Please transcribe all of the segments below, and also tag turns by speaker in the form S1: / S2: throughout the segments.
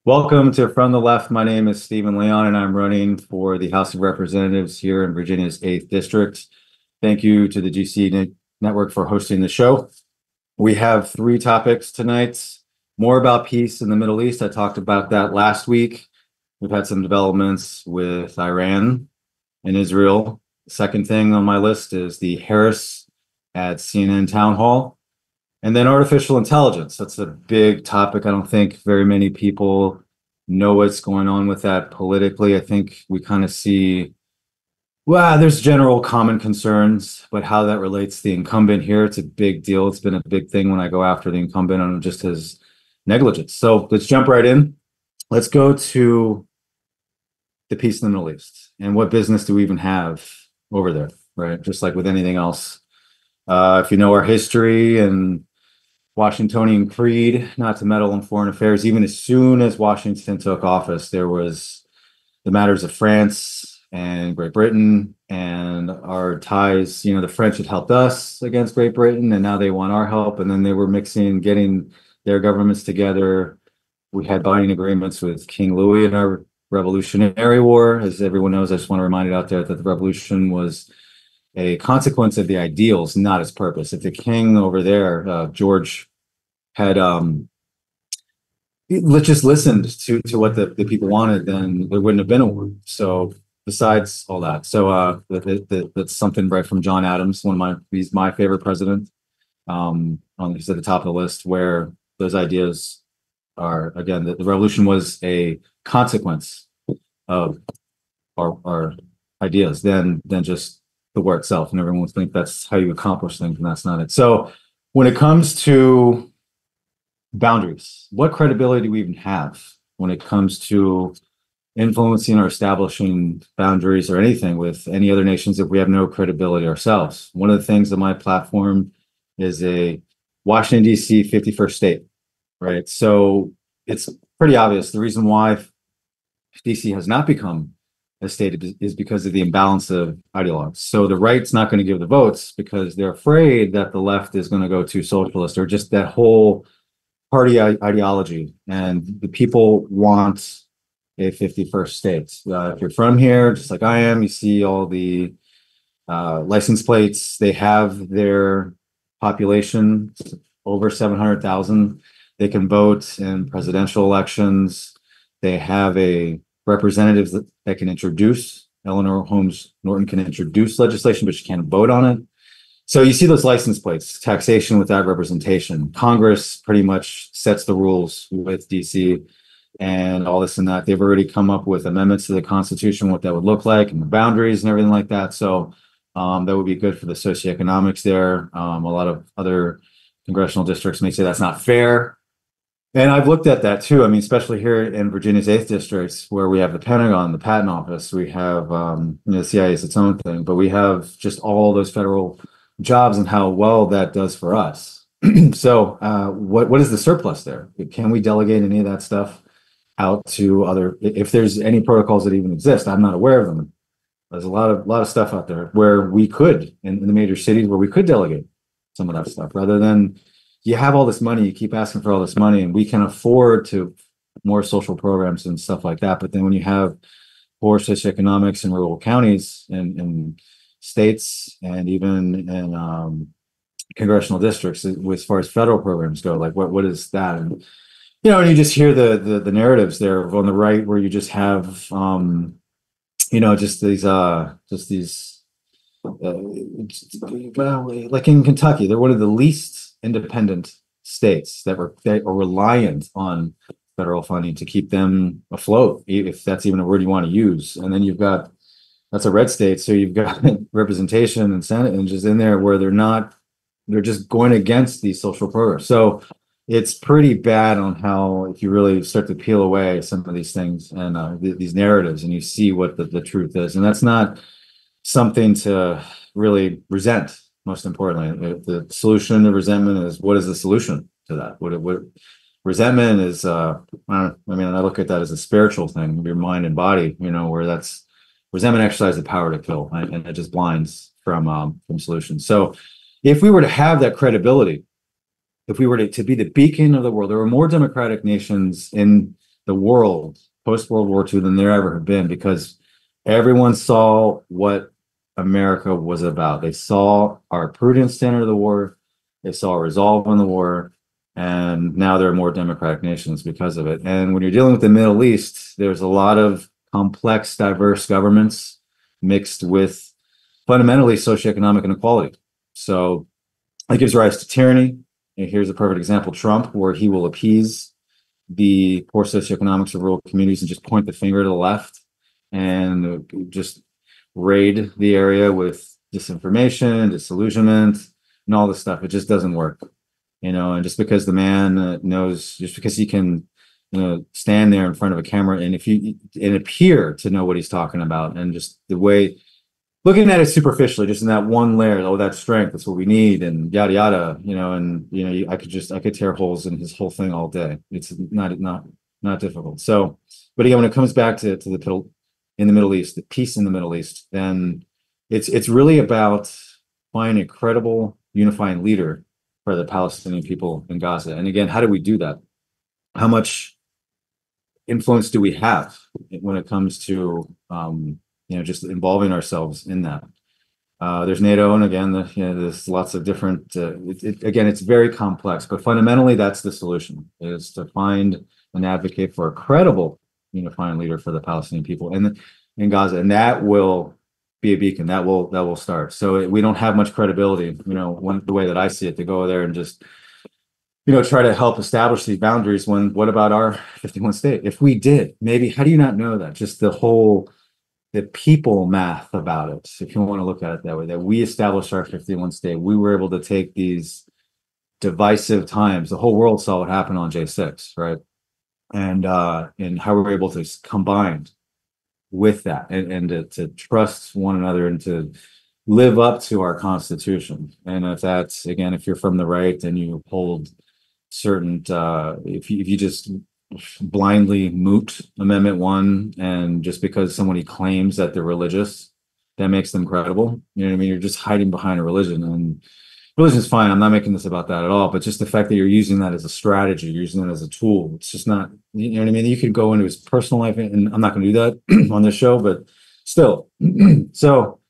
S1: Welcome to From the Left. My name is Stephen Leon, and I'm running for the House of Representatives here in Virginia's 8th District. Thank you to the GC Network for hosting the show. We have three topics tonight. More about peace in the Middle East. I talked about that last week. We've had some developments with Iran and Israel. The second thing on my list is the Harris at CNN town hall. And then artificial intelligence. That's a big topic. I don't think very many people know what's going on with that politically. I think we kind of see, well, there's general common concerns, but how that relates to the incumbent here, it's a big deal. It's been a big thing when I go after the incumbent on just his negligence. So let's jump right in. Let's go to the peace in the Middle East. And what business do we even have over there, right? Just like with anything else. If you know our history and Washingtonian creed, not to meddle in foreign affairs. Even as soon as Washington took office, there was the matters of France and Great Britain and our ties. You know, the French had helped us against Great Britain, and now they want our help. And then they were mixing, getting their governments together. We had binding agreements with King Louis in our Revolutionary War. As everyone knows, I just want to remind it out there that the revolution was a consequence of the ideals, not its purpose. If the king over there, George, had just listened to what the people wanted, then there wouldn't have been a war. So besides all that, so that's something right from John Adams, he's my favorite president. He's at the top of the list, where those ideas are, again, the revolution was a consequence of our ideas, than just the war itself. And everyone would think that's how you accomplish things, and that's not it. So when it comes to boundaries, what credibility do we even have when it comes to influencing or establishing boundaries or anything with any other nations if we have no credibility ourselves? One of the things on my platform is a Washington, D.C. 51st state, right? So it's pretty obvious the reason why D.C. has not become a state is because of the imbalance of ideologues. So the right's not going to give the votes because they're afraid that the left is going to go too socialist, or just that whole party ideology. And the people want a 51st state. If you're from here, just like I am, you see all the license plates. They have their population over 700,000. They can vote in presidential elections. They have a representatives that can introduce. Eleanor Holmes Norton can introduce legislation, but she can't vote on it. So you see those license plates, taxation without representation. Congress pretty much sets the rules with DC and all this and that. They've already come up with amendments to the Constitution, what that would look like, and the boundaries and everything like that. So that would be good for the socioeconomics there. A lot of other congressional districts may say that's not fair. And I've looked at that too. I mean, especially here in Virginia's 8th District, where we have the Pentagon, the Patent Office, we have, the CIA is its own thing, but we have just all those federal jobs and how well that does for us. So what is the surplus there? Can we delegate any of that stuff out to other, if there's any protocols that even exist? I'm not aware of them. There's a lot of stuff out there where we could, in the major cities, where we could delegate some of that stuff, rather than you have all this money, you keep asking for all this money, and we can afford to more social programs and stuff like that. But then when you have poor socioeconomics in rural counties and states, and even in congressional districts, as far as federal programs go, like what is that? And and you just hear the narratives there on the right, where you just have just these well, like in Kentucky, they're one of the least independent states that are reliant on federal funding to keep them afloat, if that's even a word you want to use. And then that's a red state, so you've got representation and Senate and just in there where they're just going against these social programs. So it's pretty bad on how, if you really start to peel away some of these things and these narratives, and you see what the truth is. And that's not something to really resent. Most importantly, the solution to resentment is, what is the solution to that? What resentment is, I look at that as a spiritual thing of your mind and body, where that's resentment exercises the power to kill, right? And it just blinds from solutions. So if we were to have that credibility, if we were to be the beacon of the world, there were more democratic nations in the world post World War II than there ever have been, because everyone saw what America was about. They saw our prudent standard of the war. They saw our resolve in the war. And now there are more democratic nations because of it. And when you're dealing with the Middle East, there's a lot of complex, diverse governments mixed with fundamentally socioeconomic inequality. So that gives rise to tyranny. And here's a perfect example: Trump, where he will appease the poor socioeconomics of rural communities and just point the finger to the left and just raid the area with disinformation, disillusionment, and all this stuff. It just doesn't work, and just because the man knows, just because he can, stand there in front of a camera and appear to know what he's talking about, and just the way, looking at it superficially, just in that one layer, oh, that's strength, that's what we need, and yada yada, I could tear holes in his whole thing all day. It's not difficult. So, but again, when it comes back to in the Middle East, the peace in the Middle East, then it's really about finding a credible, unifying leader for the Palestinian people in Gaza. And again, how do we do that? How much influence do we have when it comes to just involving ourselves in that? There's NATO, and again, there's lots of different. Again, it's very complex, but fundamentally, that's the solution: is to find and advocate for a credible, unifying leader for the Palestinian people in Gaza, and that will be a beacon. That will start. So we don't have much credibility, the way that I see it, to go there and just try to help establish these boundaries. What about our 51 state? If we did, maybe, how do you not know that? Just the people math about it, if you want to look at it that way, that we established our 51 state, we were able to take these divisive times. The whole world saw what happened on J6, right? And how we were able to combine with that and to trust one another and to live up to our Constitution. And if that's, again, if you're from the right and you uphold certain, if you just blindly moot Amendment 1, and just because somebody claims that they're religious, that makes them credible. You know what I mean? You're just hiding behind a religion, and religion's fine. I'm not making this about that at all, but just the fact that you're using that as a strategy, you're using it as a tool, it's just not, you know what I mean? You could go into his personal life, and I'm not going to do that on this show, but still. So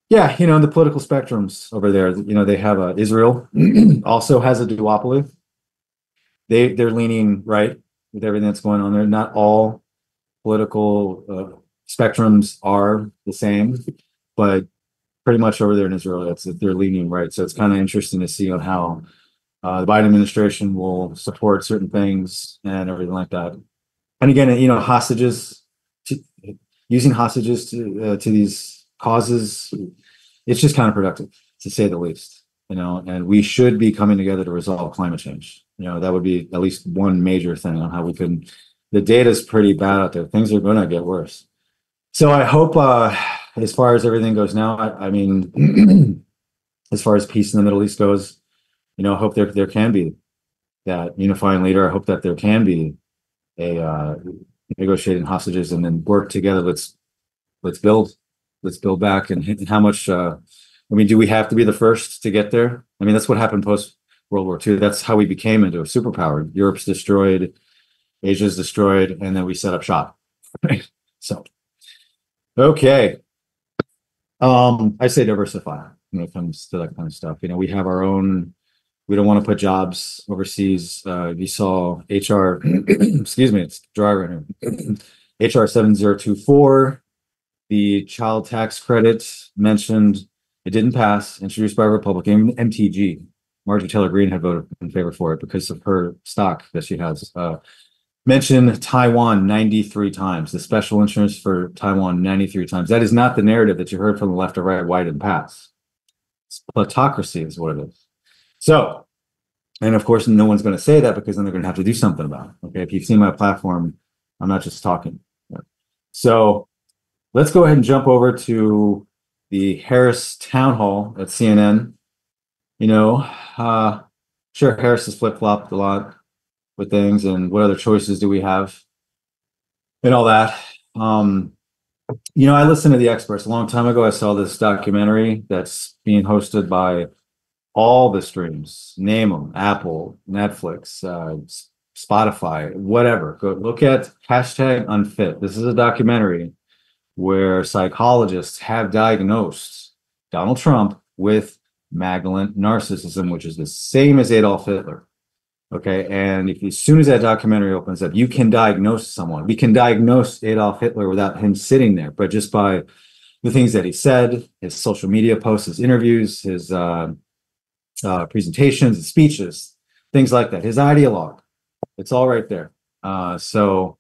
S1: yeah, the political spectrums over there, they have Israel also has a duopoly. They're leaning right with everything that's going on there. Not all political spectrums are the same, but pretty much over there in Israel, they're leaning right. So it's kind of interesting to see on how the Biden administration will support certain things and everything like that. And again, hostages, using hostages to these causes, it's just counterproductive, to say the least. And we should be coming together to resolve climate change. That would be at least one major thing on how we can. The data is pretty bad out there. Things are going to get worse. So I hope, as far as everything goes now, I mean, as far as peace in the Middle East goes, I hope there can be that unifying leader. I hope that there can be a negotiating hostages and then work together. Let's build back. And how much? Do we have to be the first to get there? I mean, that's what happened post World War II. That's how we became into a superpower. Europe's destroyed, Asia's destroyed, and then we set up shop. So, okay. I say diversify when it comes to that kind of stuff. We have our own. We don't want to put jobs overseas. You saw HR. Excuse me, it's dry right here. HR 7024, the child tax credit mentioned. It didn't pass, introduced by a Republican. MTG, Marjorie Taylor Greene, had voted in favor for it because of her stock that she has. Mentioned Taiwan 93 times, the special insurance for Taiwan 93 times. That is not the narrative that you heard from the left or right. Why didn't pass? It's plutocracy is what it is. So, and of course, no one's going to say that, because then they're going to have to do something about it. Okay, if you've seen my platform, I'm not just talking. So let's go ahead and jump over to the Harris town hall at CNN. Sure, Harris has flip-flopped a lot with things, and what other choices do we have and all that. I listened to the experts a long time ago. I saw this documentary that's being hosted by all the streams, name them: Apple, Netflix, Spotify, whatever. Go look at hashtag unfit. This is a documentary where psychologists have diagnosed Donald Trump with malignant narcissism, which is the same as Adolf Hitler. Okay. And if as soon as that documentary opens up, you can diagnose someone. We can diagnose Adolf Hitler without him sitting there, but just by the things that he said, his social media posts, his interviews, his presentations, his speeches, things like that, his ideologue. It's all right there. So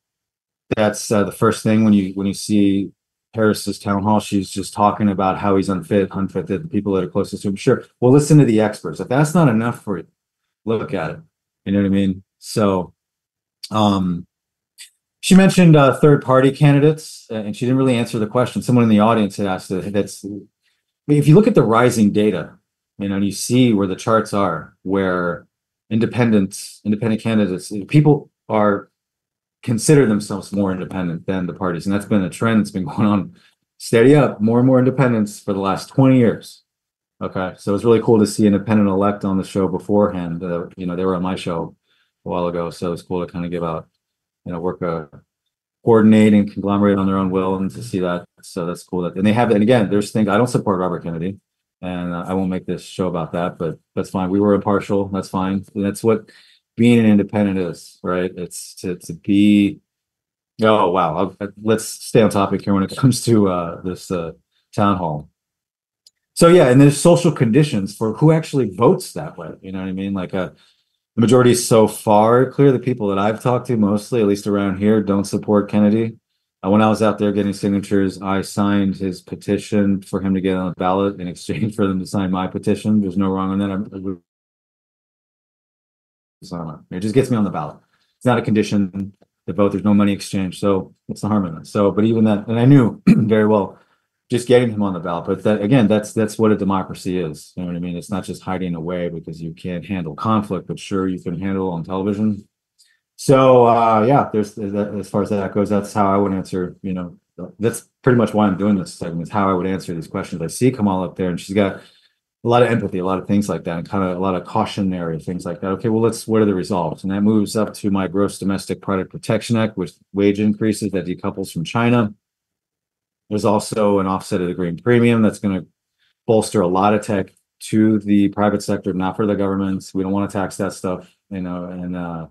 S1: that's the first thing when you see Harris's town hall. She's just talking about how he's unfit the people that are closest to him. Sure, well, listen to the experts. If that's not enough for you, look at it. You know what I mean? So, she mentioned third party candidates, and she didn't really answer the question. Someone in the audience had asked that. If you look at the rising data, and you see where the charts are, where independent candidates, people are consider themselves more independent than the parties. And that's been a trend that's been going on steady up, more and more independents for the last 20 years. Okay. So it's really cool to see independent elect on the show beforehand. They were on my show a while ago. So it's cool to kind of give out, coordinate and conglomerate on their own will and to see that. So that's cool. And again, there's things, I don't support Robert Kennedy, and I won't make this show about that, but that's fine. We were impartial. That's fine. That's what being an independent is, right? It's to be, oh, wow. Let's stay on topic here when it comes to this town hall. So yeah, and there's social conditions for who actually votes that way. You know what I mean? Like the majority so far clear. The people that I've talked to mostly, at least around here, don't support Kennedy. When I was out there getting signatures, I signed his petition for him to get on the ballot in exchange for them to sign my petition. There's no wrong on that. It just gets me on the ballot. It's not a condition to vote. There's no money exchange. So what's the harm in that? So, but even that, and I knew very well just getting him on the ballot. But that again, that's what a democracy is. You know what I mean? It's not just hiding away because you can't handle conflict, but sure you can handle on television. So yeah, there's as far as that goes, that's how I would answer. That's pretty much why I'm doing this segment. Is how I would answer these questions. I see Kamala up there, and she's got a lot of empathy, a lot of things like that, and kind of a lot of cautionary things like that. Okay, well, what are the results? And that moves up to my Gross Domestic Product Protection Act, which wage increases that decouples from China. There's also an offset of the green premium that's going to bolster a lot of tech to the private sector, not for the governments. We don't want to tax that stuff, and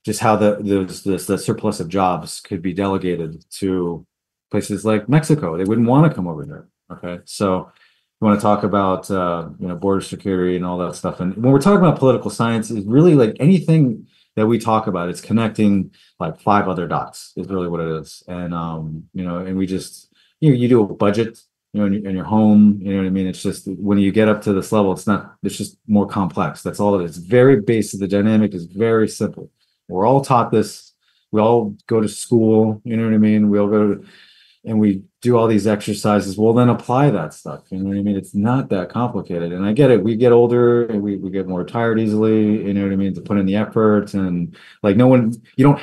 S1: just how the surplus of jobs could be delegated to places like Mexico. They wouldn't want to come over here. Okay, so we want to talk about border security and all that stuff. And when we're talking about political science, it's really like anything that we talk about, it's connecting like 5 other dots is really what it is. And and we just you do a budget in your home, you know what I mean? It's just when you get up to this level, it's just more complex. That's all it is. Very basic. The dynamic is very simple. We're all taught this. We all go to school, you know what I mean? We all go to, and we do all these exercises. Well, then apply that stuff. You know what I mean? It's not that complicated. And I get it. We get older and we get more tired easily, you know what I mean? To put in the effort and like you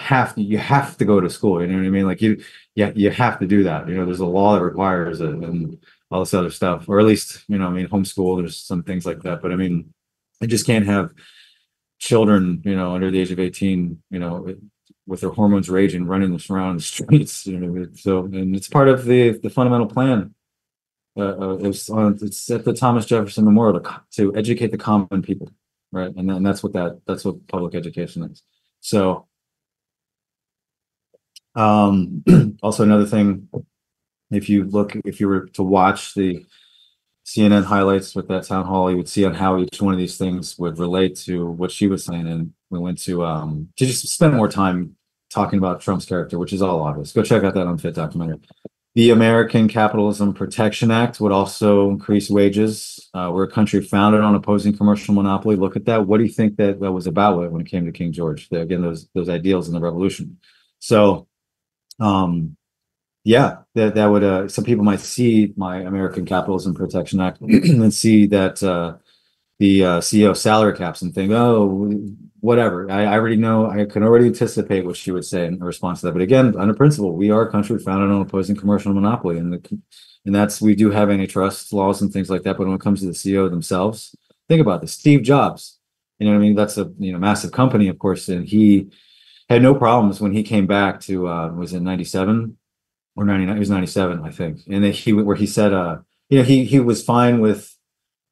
S1: have to go to school, you know what I mean? Like you have to do that. There's a law that requires it and all this other stuff, or at least, homeschool, there's some things like that. But I mean, I just can't have children, under the age of 18, with their hormones raging, running around the streets. So, and it's part of the fundamental plan. It's at the Thomas Jefferson Memorial to educate the common people, right? And that's what public education is. So, also another thing, if you were to watch the CNN highlights with that town hall, you would see on how each one of these things would relate to what she was saying. And we went to just spend more time talking about Trump's character, which is all obvious. Go check out that Unfit documentary. The American Capitalism Protection Act would also increase wages. We're a country founded on opposing commercial monopoly. Look at that. What do you think that was about when it came to King George? Again, those ideals in the revolution. So, yeah, that would some people might see my American Capitalism Protection Act and see that the CEO salary caps and think, oh, whatever. I already know. I can already anticipate what she would say in response to that. But again, under principle, we are a country founded on opposing commercial monopoly, and that's we do have antitrust laws and things like that. But when it comes to the CEO themselves, think about this: Steve Jobs. You know what I mean? That's a massive company, of course, and he had no problems when he came back to, was it 97 or 99? It was 97, I think. And then where he said, he was fine with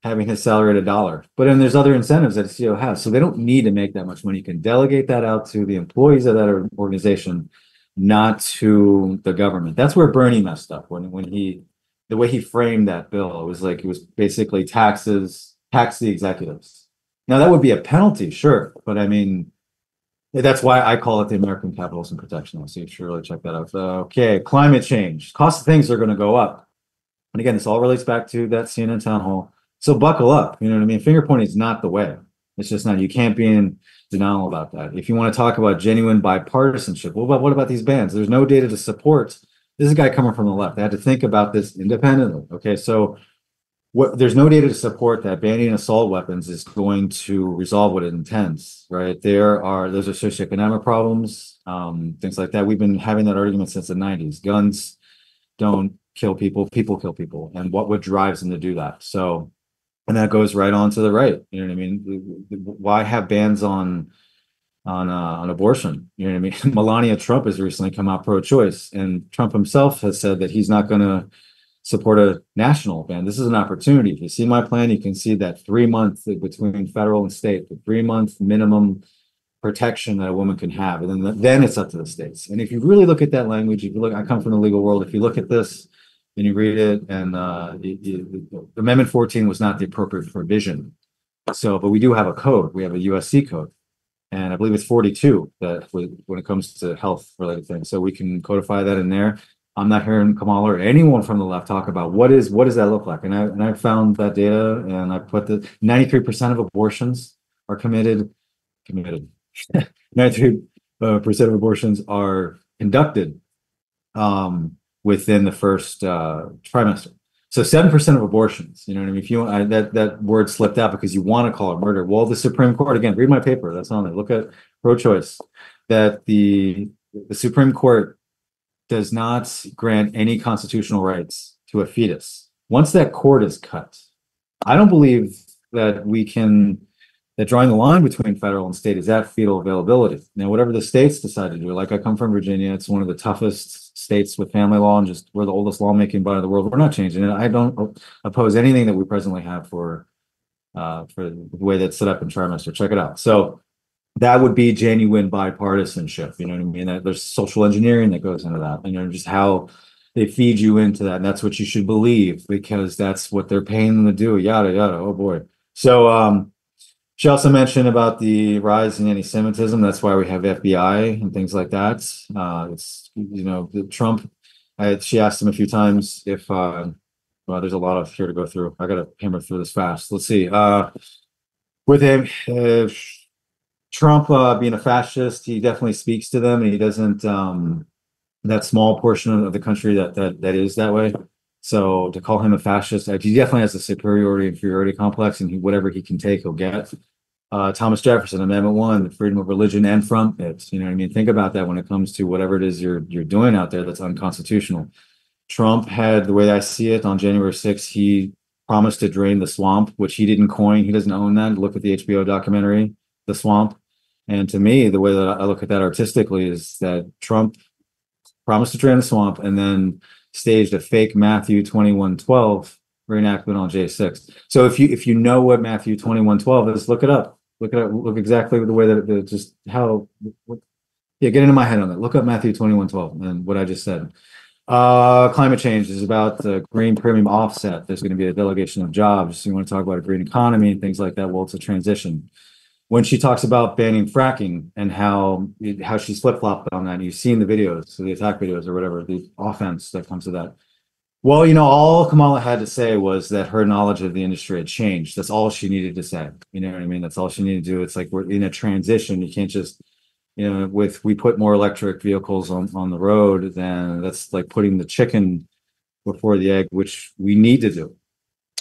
S1: having his salary at $1. But then there's other incentives that a CEO has. So they don't need to make that much money. You can delegate that out to the employees of that organization, not to the government. That's where Bernie messed up the way he framed that bill. It was basically tax the executives. Now that would be a penalty, sure. But I mean, that's why I call it the American Capitalism Protection Law. So you should really check that out. Okay, climate change. Cost of things are going to go up. And again, this all relates back to that CNN town hall. So buckle up. You know what I mean? Finger pointing is not the way. It's just not. You can't be in denial about that. If you want to talk about genuine bipartisanship, what about these bans? There's no data to support. This is a guy coming from the left. I had to think about this independently. Okay, so there's no data to support that banning assault weapons is going to resolve what it intends, right? Those are socioeconomic problems, things like that. We've been having that argument since the 90s. Guns don't kill people, people kill people, and what drives them to do that. So, and that goes right on to the right. You know what I mean? Why have bans on abortion? You know what I mean? Melania Trump has recently come out pro-choice, and Trump himself has said that he's not going to support a national ban. This is an opportunity. If you see my plan, you can see that 3 months between federal and state, the 3-month minimum protection that a woman can have, and then it's up to the states. And if you really look at that language, if you look, I come from the legal world. If you look at this and you read it, and Amendment 14 was not the appropriate provision. So, but we do have a code. We have a USC code, and I believe it's 42 that when it comes to health related things. So we can codify that in there. I'm not hearing Kamala or anyone from the left talk about what does that look like. And I found that data, and I put the 93% of abortions are committed. 93% of abortions are conducted within the first trimester. So 7% of abortions, you know what I mean? If you want, that word slipped out because you want to call it murder. Well, the Supreme Court, again, read my paper. That's on there. Look at pro-choice. That the Supreme Court does not grant any constitutional rights to a fetus. Once that cord is cut, I don't believe that that drawing the line between federal and state is at fetal availability. Now, whatever the states decide to do, like I come from Virginia, it's one of the toughest states with family law, and just we're the oldest lawmaking body in the world. We're not changing it. I don't oppose anything that we presently have for the way that's set up in trimester. Check it out. So that would be genuine bipartisanship. You know what I mean? There's social engineering that goes into that, and just how they feed you into that. And that's what you should believe, because that's what they're paying them to do. Yada yada. Oh boy. So she also mentioned about the rise in anti-Semitism. That's why we have FBI and things like that. It's Trump. She asked him a few times if. Well, there's a lot of here to go through. I got to hammer through this fast. Let's see. With him. Trump being a fascist, he definitely speaks to them, and he doesn't that small portion of the country that is that way. So to call him a fascist, he definitely has a superiority inferiority complex, and whatever he can take, he'll get. Thomas Jefferson, Amendment 1, the freedom of religion and from it. You know what I mean? Think about that when it comes to whatever it is you're doing out there that's unconstitutional. Trump had, the way I see it, on January 6th, he promised to drain the swamp, which he didn't coin. He doesn't own that. Look at the HBO documentary, The Swamp. And to me, the way that I look at that artistically is that Trump promised to drain the swamp and then staged a fake Matthew 21:12 reenactment on J6. So if you know what Matthew 21:12 is, look it up. Look exactly the way that just how. Yeah, get into my head on that. Look up Matthew 21:12 and what I just said. Climate change is about the green premium offset. There's going to be a delegation of jobs. You want to talk about a green economy and things like that. Well, it's a transition. When she talks about banning fracking and how she's flip-flopped on that, you've seen the videos, the attack videos or whatever, the offense that comes to that. Well, all Kamala had to say was that her knowledge of the industry had changed. That's all she needed to say. You know what I mean? That's all she needed to do. It's like we're in a transition. You can't just, we put more electric vehicles on the road, then that's like putting the chicken before the egg, which we need to do.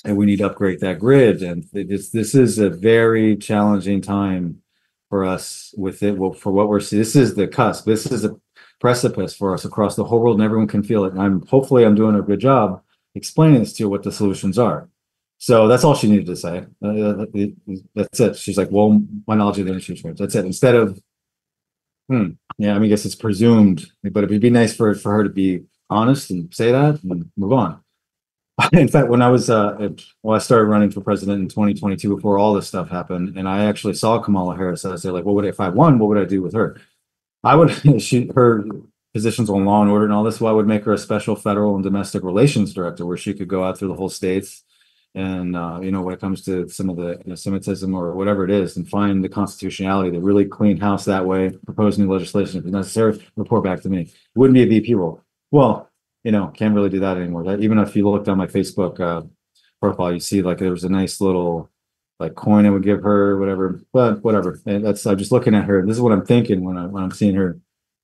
S1: And we need to upgrade that grid. And this is a very challenging time for us with it. Well, for what we're seeing, this is the cusp. This is a precipice for us across the whole world, and everyone can feel it. And hopefully I'm doing a good job explaining this to you, what the solutions are. So that's all she needed to say. That's it. She's like, well, my knowledge of the industry changed. That's it. Instead of Yeah, I mean, I guess it's presumed, but it'd be nice for her to be honest and say that and move on. In fact, when I was well, I started running for president in 2022 before all this stuff happened, and I actually saw Kamala Harris. I said, like, what would if I won? What would I do with her? I would her positions on law and order and all this. Well, I would make her a special federal and domestic relations director, where she could go out through the whole states and when it comes to some of the Semitism or whatever it is, and find the constitutionality, the really clean house that way, propose new legislation if necessary, report back to me. It wouldn't be a VP role. Well, can't really do that anymore. That, even if you looked on my Facebook profile, you see like there was a nice little like coin I would give her, whatever. But whatever. And that's I'm just looking at her. This is what I'm thinking when I'm seeing her.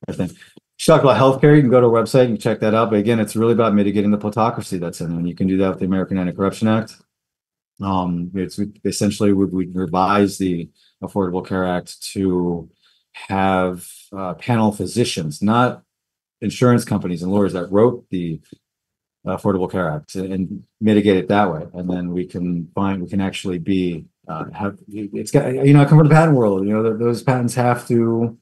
S1: I think she talked about healthcare. You can go to her website and check that out. But again, it's really about mitigating the plutocracy that's in there. And you can do that with the American Anti-Corruption Act. It's essentially we revise the Affordable Care Act to have panel physicians, not insurance companies and lawyers that wrote the Affordable Care Act, and mitigate it that way. And then we can actually be have it's got I come from the patent world. Those patents have to.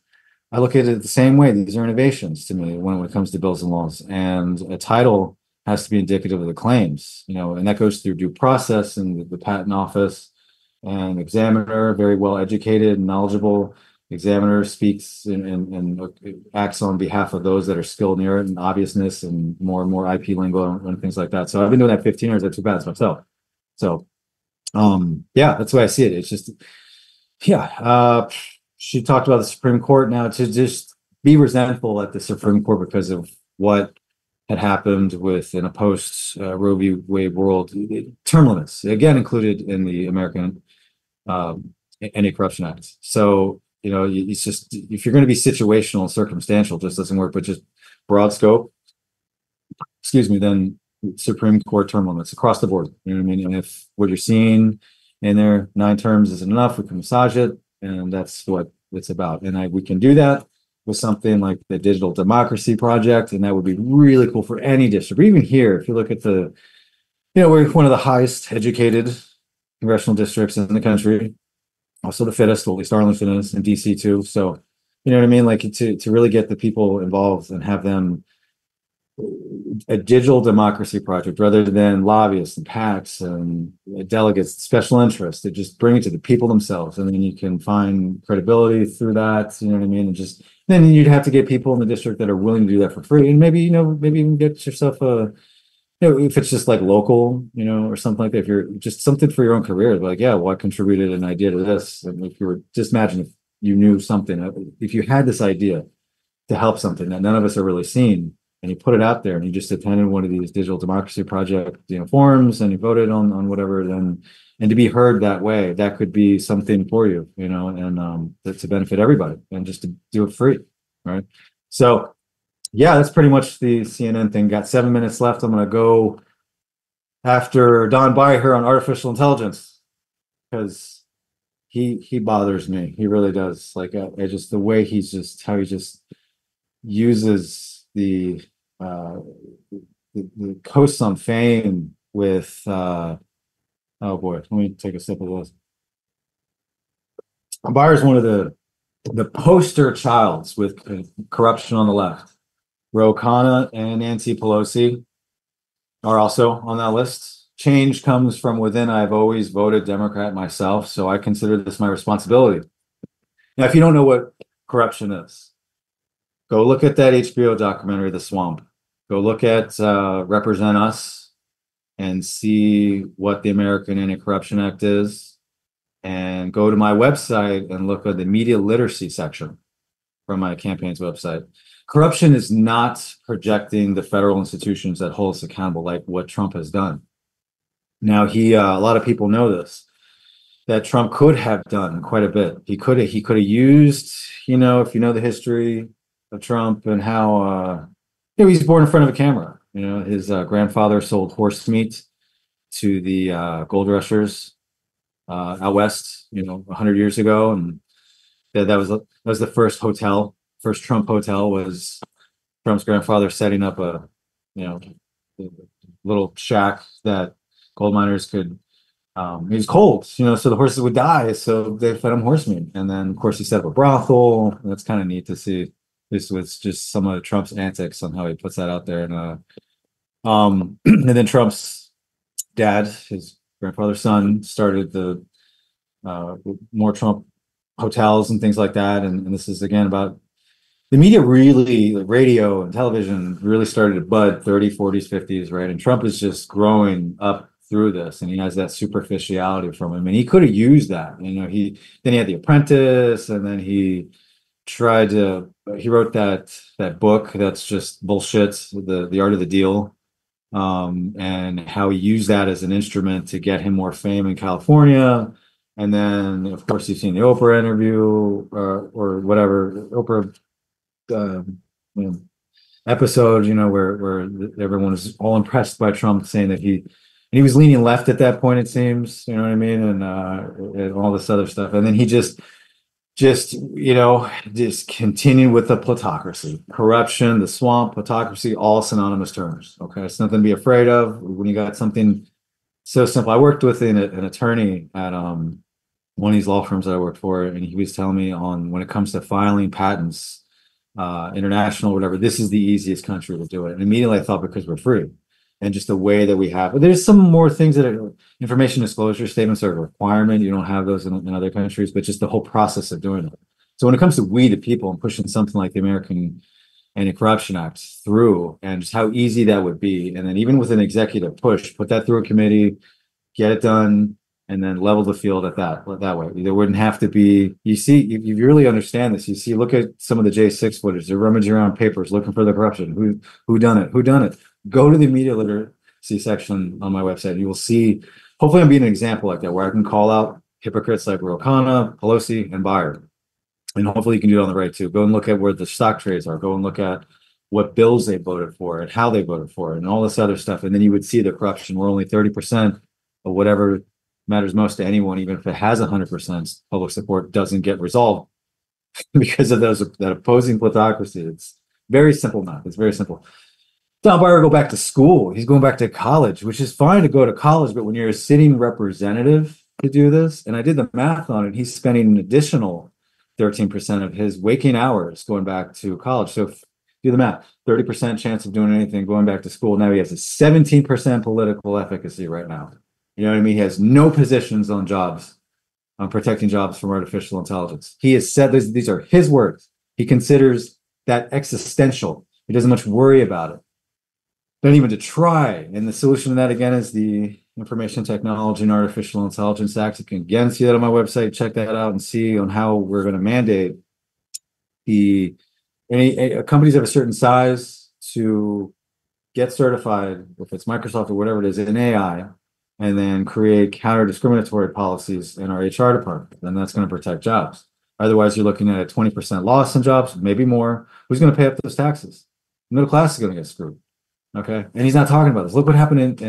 S1: I look at it the same way. These are innovations to me when it comes to bills and laws, and a title has to be indicative of the claims. And that goes through due process and the patent office and examiner, very well educated and knowledgeable. Examiner speaks and acts on behalf of those that are skilled near it and obviousness and more IP lingo and things like that. So I've been doing that 15 years. I have 2 patents myself. So yeah, that's the way I see it. It's just she talked about the Supreme Court now to just be resentful at the Supreme Court because of what had happened with in a post Roe v. Wade world. Term limits again included in the American Anti-Corruption Act. So it's just if you're going to be situational and circumstantial, just doesn't work. But just broad scope, then Supreme Court term limits across the board. You know what I mean? And if what you're seeing in there 9 terms isn't enough, we can massage it, and that's what it's about. And we can do that with something like the Digital Democracy Project, and that would be really cool for any district. But even here, if you look at we're one of the highest educated congressional districts in the country. Also the fittest, well, at least Arlington is, in DC too. So, you know what I mean? Like to really get the people involved and have them a digital democracy project rather than lobbyists and PACs and delegates, special interests, to just bring it to the people themselves. And then you can find credibility through that, you know what I mean? And just then you'd have to get people in the district that are willing to do that for free. And maybe even get yourself if it's just like local, or something like that, if you're just something for your own career, like, yeah, well, I contributed an idea to this. And if you were, just imagine if you knew something, if you had this idea to help something that none of us are really seeing, and you put it out there and you just attended one of these Digital Democracy Project, forums, and you voted on whatever, then, and to be heard that way, that could be something for you, and to benefit everybody and just to do it free. Right. So, yeah, that's pretty much the CNN thing. Got 7 minutes left. I'm going to go after Don By here on artificial intelligence, because he bothers me. He really does. Like, just the way how he just uses the coasts on fame with oh boy, let me take a sip of this. Byers is one of the poster childs with corruption on the left. Ro Khanna and Nancy Pelosi are also on that list. Change comes from within. I've always voted Democrat myself, so I consider this my responsibility. Now, if you don't know what corruption is, go look at that HBO documentary, The Swamp. Go look at Represent Us and see what the American Anti-Corruption Act is. And go to my website and look at the media literacy section from my campaign's website. Corruption is not projecting the federal institutions that hold us accountable, like what Trump has done. Now, a lot of people know this, that Trump could have done quite a bit. He could have used, if you know the history of Trump and how he's born in front of a camera. His grandfather sold horse meat to the gold rushers out west, 100 years ago, and that was the first hotel. First Trump hotel was Trump's grandfather setting up a little shack that gold miners could It was cold, so the horses would die. So they fed him horse meat. And then, of course, he set up a brothel. That's kind of neat to see. This was just some of Trump's antics on how he puts that out there. And then Trump's dad, his grandfather's son, started the more Trump hotels and things like that. And this is again about the media really, like radio and television really started to bud 30s, 40s, 50s, right? And Trump is just growing up through this and he has that superficiality from him. And he could have used that. Then he had The Apprentice, and then he wrote that book that's just bullshit, the Art of the Deal. And how he used that as an instrument to get him more fame in California. And then, of course, you've seen the Oprah interview or whatever, Oprah you know, episode, where everyone was all impressed by Trump saying that he was leaning left at that point, it seems, you know what I mean? And all this other stuff. And then he just continued with the plutocracy, corruption, the swamp, plutocracy, all synonymous terms. Okay. It's nothing to be afraid of when you got something so simple. I worked with an attorney at one of these law firms that I worked for, and he was telling me on when it comes to filing patents, international, whatever, this is the easiest country to do it. And immediately I thought because we're free and just the way that we have. But there's some more things that are information disclosure statements are a requirement. You don't have those in other countries, but just the whole process of doing it. So when it comes to we the people and pushing something like the American Anti-Corruption Act through, and just how easy that would be, and then even with an executive push, put that through a committee, get it done, and then level the field at that way. There wouldn't have to be, you see, you really understand this. You see, look at some of the J6 footage. They're rummaging around papers looking for the corruption. Who done it? Go to the media literacy section on my website. You will see, hopefully I'm being an example like that, where I can call out hypocrites like Ro Khanna, Pelosi, and Byer. And hopefully you can do it on the right too. Go and look at where the stock trades are. Go and look at what bills they voted for and how they voted for it and all this other stuff. And then you would see the corruption. We're only 30% of whatever matters most to anyone, even if it has 100% public support, doesn't get resolved because of that opposing plutocracy. It's very simple math. It's very simple. Don Byer go back to school. He's going back to college, which is fine to go to college, but when you're a sitting representative to do this, and I did the math on it, he's spending an additional 13% of his waking hours going back to college. So do the math, 30% chance of doing anything going back to school. Now he has a 17% political efficacy right now. You know what I mean? He has no positions on jobs, on protecting jobs from artificial intelligence. He has said these are his words. He considers that existential. He doesn't much worry about it. Not even to try. And the solution to that, again, is the Information Technology and Artificial Intelligence Act. You can again see that on my website. Check that out and see on how we're going to mandate any companies of a certain size to get certified, if it's Microsoft or whatever it is, in AI, and then create counter-discriminatory policies in our HR department. Then that's going to protect jobs. Otherwise, you're looking at a 20% loss in jobs, maybe more. Who's going to pay up those taxes? The middle class is going to get screwed. Okay. And he's not talking about this. Look what happened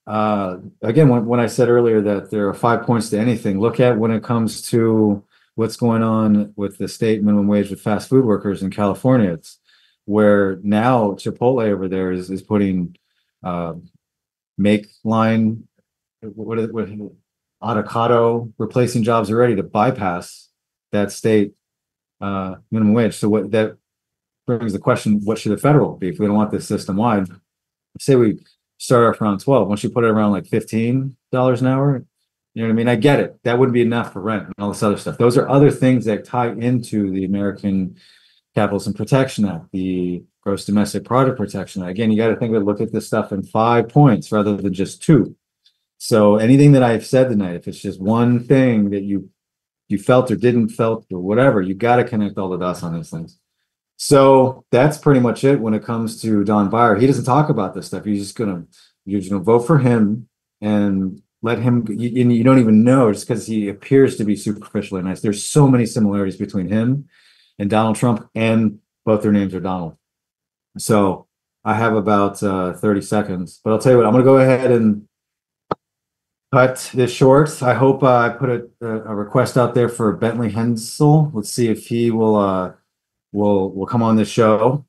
S1: again, when I said earlier that there are 5 points to anything, look at when it comes to what's going on with the state minimum wage with fast food workers in California. It's where now Chipotle over there is putting make line, what avocado replacing jobs already to bypass that state minimum wage. So what that brings the question, what should the federal be if we don't want this system wide? Say we start off around 12. Once you put it around like $15 an hour, you know what I mean? I get it. That wouldn't be enough for rent and all this other stuff. Those are other things that tie into the American Capitalism Protection Act, the Gross Domestic Product Protection Act. Again, you got to think of it, look at this stuff in 5 points rather than just 2. So anything that I've said tonight, if it's just one thing that you felt or didn't felt or whatever, you got to connect all the dots on these things. So that's pretty much it when it comes to Don Byer. He doesn't talk about this stuff. You're just gonna vote for him and let him. You don't even know just because he appears to be superficially nice. There's so many similarities between him and Donald Trump, and both their names are Donald. So I have about 30 seconds, but I'll tell you what. I'm gonna go ahead and cut this short. I hope I put a request out there for Bentley Hensel. Let's see if he will come on this show.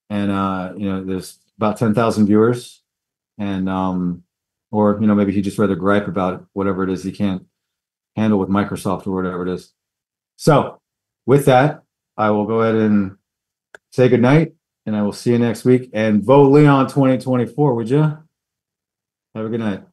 S1: And there's about 10,000 viewers, and Or, maybe he'd just rather gripe about whatever it is he can't handle with Microsoft or whatever it is. So with that, I will go ahead and say goodnight, and I will see you next week. And vote Leon 2024, would you? Have a good night.